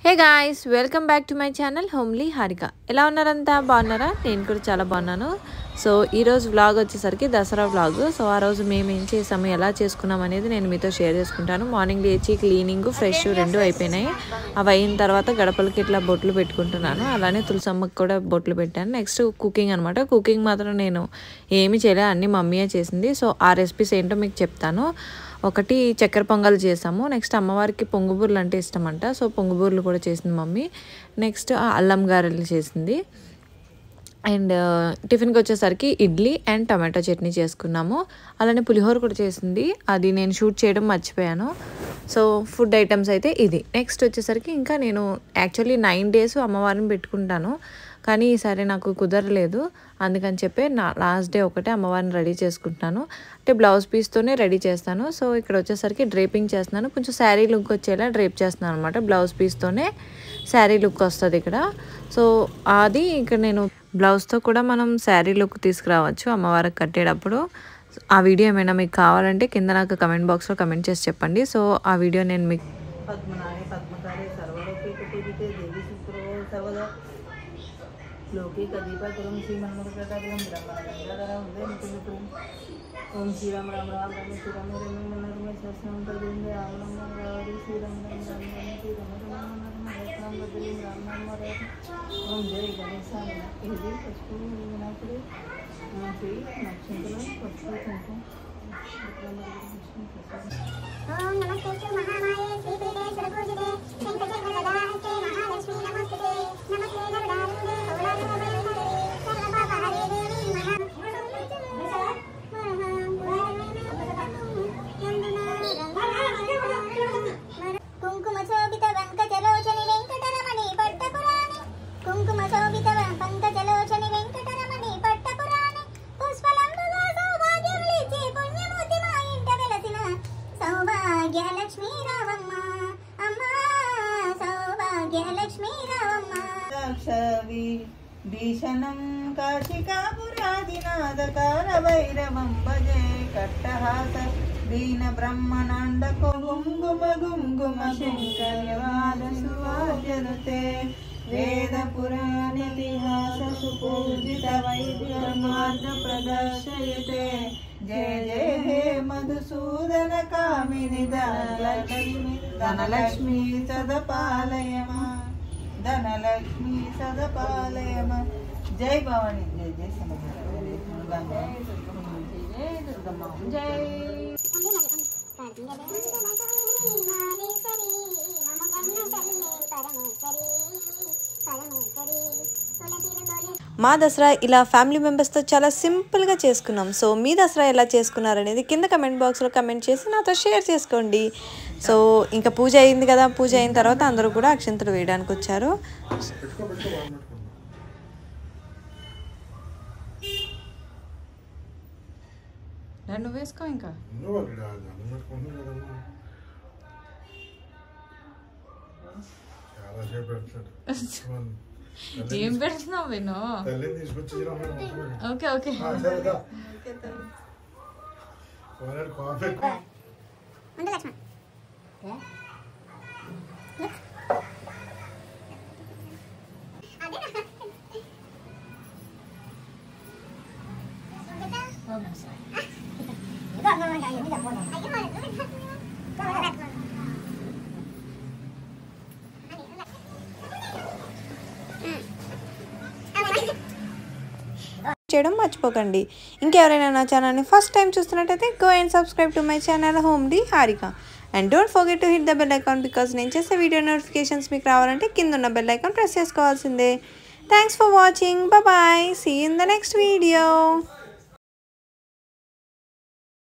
Hey guys, welcome back to my channel Homely Harika. ఎలా ఉన్నారంతా? బాగున్నారా? నేను కూడా చాలా బాగున్నాను. సో ఈరోజు వ్లాగ్ వచ్చేసరికి దసరా వ్లాగ్. సో ఆ రోజు మేము ఏం చేసాము, ఎలా చేసుకున్నాం అనేది నేను మీతో షేర్ చేసుకుంటాను. మార్నింగ్ లేచి క్లీనింగ్, ఫ్రెష్ రెండు అయిపోయినాయి. అవి అయిన తర్వాత గడపలకి ఇట్లా బొట్లు పెట్టుకుంటున్నాను. అలానే తులసమ్మకి కూడా బొట్లు పెట్టాను. నెక్స్ట్ కుకింగ్ అనమాట. కుకింగ్ మాత్రం నేను ఏమీ చేయలేదు, అన్నీ మమ్మీయే చేసింది. సో ఆ రెసిపీస్ ఏంటో మీకు చెప్తాను. ఒకటి చక్కెర పొంగల్ చేసాము. నెక్స్ట్ అమ్మవారికి పొంగుబూరలు అంటే ఇష్టం అంట. సో పొంగుబూరలు కూడా చేసింది మమ్మీ. నెక్స్ట్ అల్లం గారెలు చేసింది. అండ్ టిఫిన్కి వచ్చేసరికి ఇడ్లీ అండ్ టమాటో చట్నీ చేసుకున్నాము. అలానే పులిహోర కూడా చేసింది. అది నేను షూట్ చేయడం మర్చిపోయాను. సో ఫుడ్ ఐటమ్స్ అయితే ఇది. నెక్స్ట్ వచ్చేసరికి ఇంకా నేను యాక్చువల్లీ 9 days అమ్మవారిని పెట్టుకుంటాను, కానీ ఈసారి నాకు కుదరలేదు. అందుకని చెప్పి లాస్ట్ డే ఒకటే అమ్మవారిని రెడీ చేసుకుంటున్నాను. అంటే బ్లౌజ్ పీస్తోనే రెడీ చేస్తాను. సో ఇక్కడ వచ్చేసరికి డ్రేపింగ్ చేస్తున్నాను. కొంచెం శారీ లుక్ వచ్చేలా డ్రేప్ చేస్తున్నాను అనమాట. బ్లౌజ్ పీస్తోనే శారీ లుక్ వస్తుంది ఇక్కడ. సో అది ఇక్కడ నేను బ్లౌజ్తో కూడా మనం శారీ లుక్ తీసుకురావచ్చు అమ్మవారికి కట్టేటప్పుడు. ఆ వీడియో ఏమైనా మీకు కావాలంటే కింద నాకు కమెంట్ బాక్స్లో కమెంట్ చేసి చెప్పండి. సో ఆ వీడియో నేను మీకు लोके कदीपतुरम श्री मनोरकटादिगम ब्रह्मणगंगाधरम वेंकटपुरम ओम श्री राम राम राम राम श्री राम रमे मनोरमे सहस्रनाम तदेंद्र आवलम रावरी श्री राम राम राम राम श्री राम राम राम बदलिम राम नाम रे ओम जय गणेशाय ఇది పసుపు వినాయకుడు శ్రీ నక్షత్రం పసుపు కుంకుమ ఓం నమస్తే మహామాయే శ్రీ పీఠే సర్వపూజితే వెంకటేశ్వరదాహస్తే మహాలక్ష్మీ నమస్తే నమస్తే గరుడారూఢే కౌలాలయే సర్వపాపహరే దేవి కుంకుమ శోభిత పంకజలోచని వెంకటరమణి పట్టపురాణి కుంకుమ శోభిత పంకజలోచని వెంకటరమణి పట్టపురాణి పుష్పలంబుగా సౌభాగ్యములిచ్చే పుణ్యమూర్తి మా ఇంట వెలసిన సౌభాగ్యలక్ష్మీ రావమ్మ అమ్మా సౌభాగ్యలక్ష్మీ రావమ్మ సాక్షవి భీషణం కాశికాపురాదినాదకార భైరవం భజే కట్టహాస దీన బ్రహ్మనాండ కుంగుమ గుంగుమ శంకర్యవాద సువాద్యనుతే వేద పురాణితిహాస సుపూజిత వైద్య మార్గ ప్రదర్శయతే జయ జయ హే మధుసూదన కామిని ధనలక్ష్మి సదపాలయమా ధనలక్ష్మి సదపాలయమ. జై భవాని, జై జై మా దసరా ఇలా ఫ్యామిలీ మెంబర్స్తో చాలా సింపుల్గా చేసుకున్నాం. సో మీ దసరా ఎలా చేసుకున్నారనేది కింద కమెంట్ బాక్స్లో కమెంట్ చేసి నాతో షేర్ చేసుకోండి. సో ఇంకా పూజ అయింది కదా, పూజ అయిన తర్వాత అందరూ కూడా అక్షంతలు వేయడానికి వచ్చారు. నువ్వు వేసుకో. ఇంకా ఏం పెడుతున్నావు విను? ఓకే ఓకే చేయడం మర్చిపోకండి. ఇంకెవరైనా నా ఛానల్ని ఫస్ట్ టైం చూస్తున్నట్టయితే go and subscribe to my channel Homely Harika. And don't forget to hit the bell icon, because నేను చేసే వీడియో నోటిఫికేషన్స్ మీకు రావాలంటే కింద ఉన్న బెల్ ఐకాన్ ప్రెస్ చేసుకోవాల్సిందే. Thanks for watching. Bye. See you in the next video.